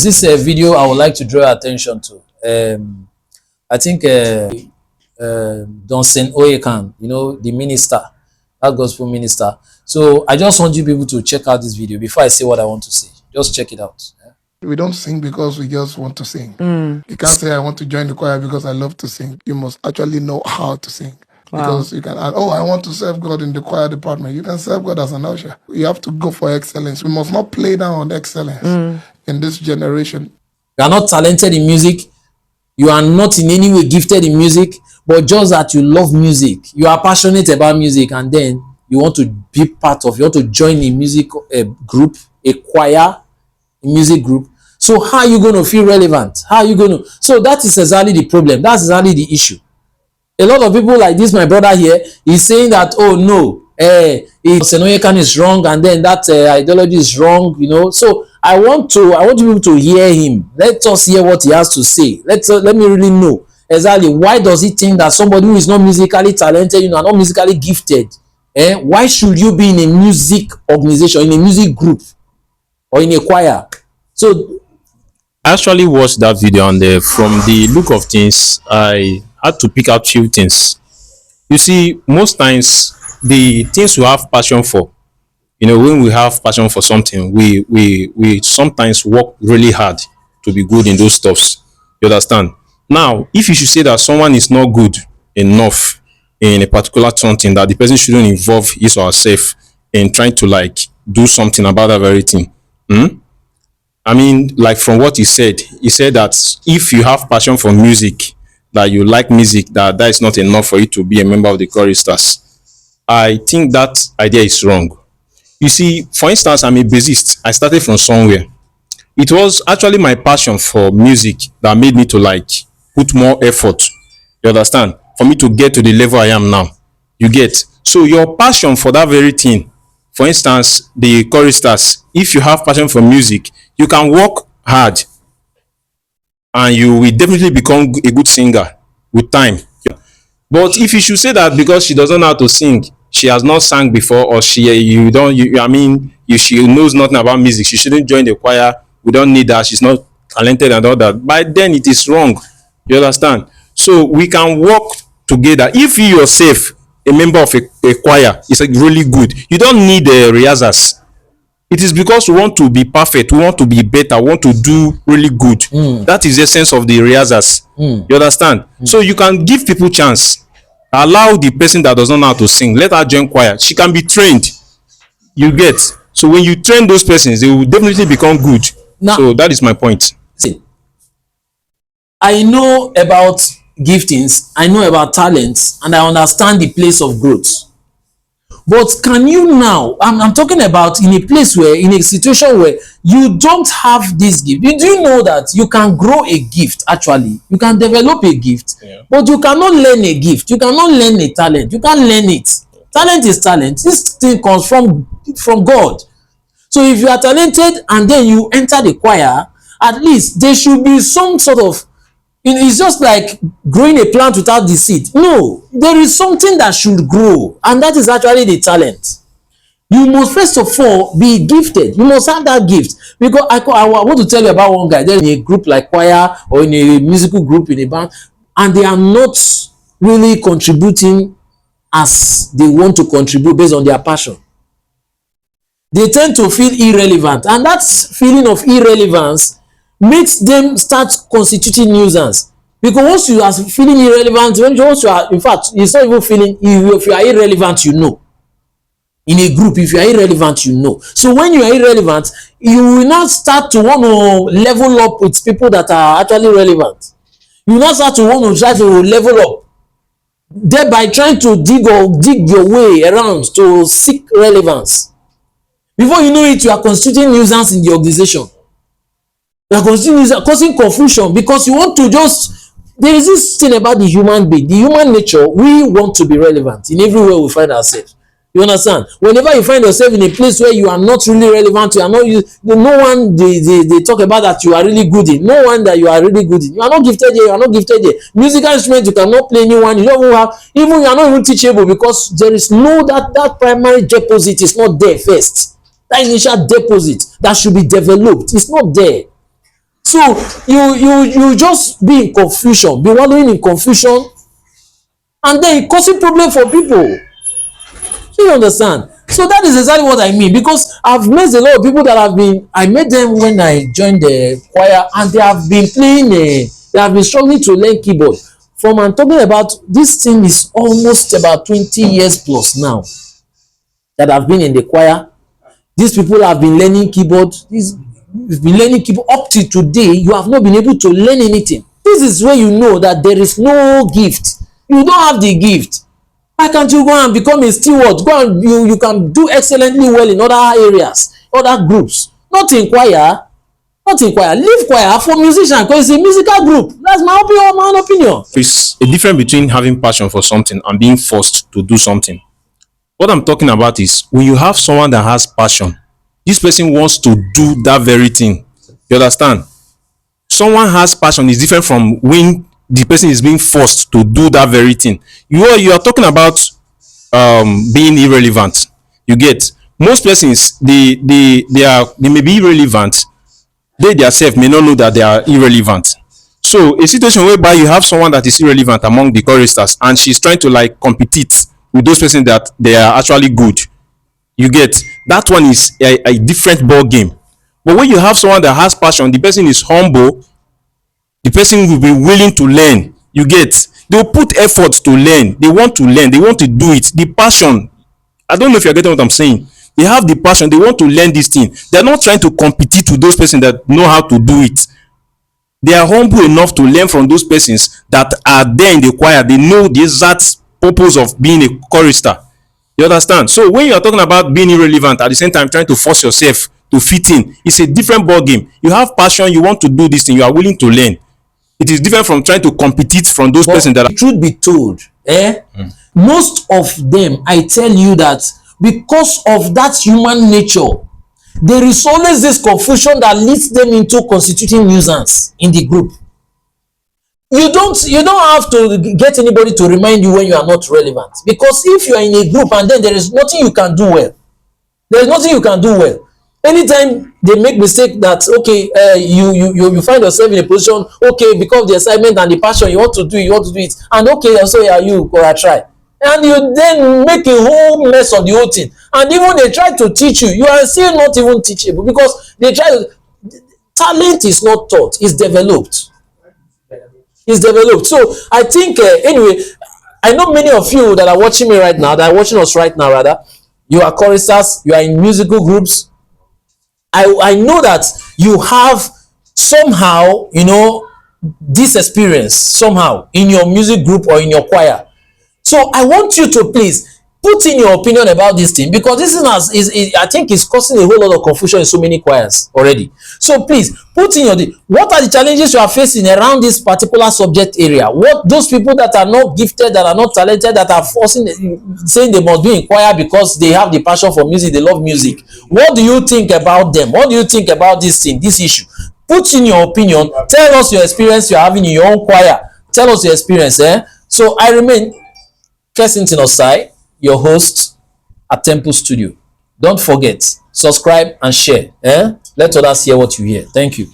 This video I would like to draw attention to. I think Donson Oyekan, the minister, that gospel minister. So I just want you people to check out this video before I say what I want to say. Just check it out. We don't sing because we just want to sing. You can't say I want to join the choir because I love to sing. You must actually know how to sing. Wow. Because you can add, I want to serve God in the choir department. You can serve God as an usher. You have to go for excellence. We must not play down on excellence in this generation. You are not talented in music. You are not in any way gifted in music, but just that you love music. You are passionate about music, and then you want to be part of, you want to join a music group, a choir, a music group. So how are you going to feel relevant? How are you going to? So that is exactly the problem. That's exactly the issue. A lot of people like this, my brother here, is saying that, oh no, Senoyekan is wrong, and then that ideology is wrong, So I want you to hear him. Let us hear what he has to say. Let me really know exactly why does he think that somebody who is not musically talented, not musically gifted, why should you be in a music organization, in a music group, or in a choir? So I actually watched that video, and from the look of things, I had to pick out few things. You see, most times the things we have passion for, when we have passion for something, we sometimes work really hard to be good in those stuffs. You understand? Now, if you should say that someone is not good enough in a particular something, that the person shouldn't involve his or herself in trying to do something about that very thing. I mean, like from what he said that if you have passion for music, that you like music, that is not enough for you to be a member of the choristers. I think that idea is wrong. You see, for instance, I'm a bassist. I started from somewhere. It was actually my passion for music that made me to put more effort. You understand? For me to get to the level I am now. You get? So your passion for that very thing, for instance, the choristers, if you have passion for music, you can work hard and you will definitely become a good singer with time. But if you should say that because she doesn't know how to sing, she has not sang before, or she knows nothing about music, she shouldn't join the choir, we don't need that, she's not talented and all that, by then it is wrong. You understand? So we can work together. If you yourself a member of a choir, it's really good, you don't need rehearsals. It is because we want to be perfect, we want to be better, we want to do really good. That is the essence of the rehearsals. You understand? So you can give people chance. Allow the person that does not know how to sing, let her join choir. She can be trained. You get? So when you train those persons, they will definitely become good. Now, so that is my point. See, I know about giftings, I know about talents, and I understand the place of growth. But can you now, I'm talking about in a place where, in a situation where you don't have this gift. Do you know that you can grow a gift actually? You can develop a gift, but you cannot learn a gift. You cannot learn a talent. You can't learn it. Talent is talent. This thing comes from God. So if you are talented and then you enter the choir, at least there should be some sort of, it's just like growing a plant without the seed. No, there is something that should grow, and that is actually the talent. You must first of all be gifted. You must have that gift. Because I want to tell you about one guy. They're in a group like choir or in a musical group in a band, and they are not really contributing as they want to contribute based on their passion. They tend to feel irrelevant, and that feeling of irrelevance makes them start constituting nuisance. Because once you are feeling irrelevant, once you are, in fact, it's not even feeling, if you are irrelevant, in a group, if you are irrelevant, so when you are irrelevant, you will not start to want to level up with people that are actually relevant. You will not start to want to try to level up, thereby trying to dig your way around to seek relevance. Before you know it, you are constituting nuisance in the organization. You are causing confusion because you want to there is this thing about the human being, the human nature. We want to be relevant in everywhere we find ourselves. You understand? Whenever you find yourself in a place where you are not really relevant, you are not, no one they talk about that you are really good in. No one that you are really good in. You are not gifted here. You are not gifted here. Musical instrument, you cannot play anyone. You don't even have. Even you are not even teachable because there is no that primary deposit is not there first. That initial deposit that should be developed is not there. So you just be in confusion, be wallowing in confusion, and then it causing problem for people. Do you understand? So that is exactly what I mean, because I've met a lot of people that have been, I met them when I joined the choir, and they have been playing they have been struggling to learn keyboard. From I'm talking about, this thing is almost about 20 years plus now that I've been in the choir. These people have been learning keyboard. You've been learning keyboard up to today. You have not been able to learn anything. This is where you know that there is no gift. You don't have the gift. Why can't you go and become a steward? Go and you can do excellently well in other areas, other groups. Not in choir. Not in choir. Leave choir for musician, because it's a musical group. That's my opinion. My own opinion. It's a difference between having passion for something and being forced to do something. What I'm talking about is when you have someone that has passion, this person wants to do that very thing. You understand? Someone has passion is different from when the person is being forced to do that very thing. You are talking about being irrelevant. You get, most persons, they may be irrelevant. They themselves may not know that they are irrelevant. So a situation whereby you have someone that is irrelevant among the choristers, and she's trying to like compete with those persons that they are actually good. You get, that one is a different ball game. But when you have someone that has passion, the person is humble, the person will be willing to learn. You get, they'll put effort to learn. They want to learn, they want to do it. The passion, I don't know if you're getting what I'm saying. They have the passion, they want to learn this thing. They're not trying to compete with those persons that know how to do it. They are humble enough to learn from those persons that are there in the choir. They know the exact purpose of being a chorister. You understand? So when you are talking about being irrelevant at the same time trying to force yourself to fit in, it's a different ball game. You have passion, you want to do this thing, you are willing to learn. It is different from trying to compete from those persons that are. Truth be told, most of them, I tell you that because of that human nature, there is always this confusion that leads them into constituting nuisance in the group. You don't have to get anybody to remind you when you are not relevant, because if you are in a group and then there is nothing you can do well, there is nothing you can do well. Anytime they make mistake that, okay, you find yourself in a position, okay, because of the excitement and the passion, you want to do it, and okay, so yeah, you go and try, and you then make a whole mess of the whole thing. And even they try to teach you, you are still not even teachable, because they try to, talent is not taught, it's developed. It's developed. So I think anyway, I know many of you that are watching me right now, that are watching us right now rather, you are choristers, you are in musical groups. I know that you have somehow, this experience somehow in your music group or in your choir. So I want you to please put in your opinion about this thing, because this is I think it's causing a whole lot of confusion in so many choirs already. So please put in what are the challenges you are facing around this particular subject area. What those people that are not gifted, that are not talented, that are forcing, saying they must be in choir because they have the passion for music, they love music. What do you think about them? What do you think about this thing, this issue? Put in your opinion. Tell us your experience you're having in your own choir. Tell us your experience. So I remain Kensington Osai, your host at Temple Studio. Don't forget, subscribe and share. Let others hear what you hear. Thank you.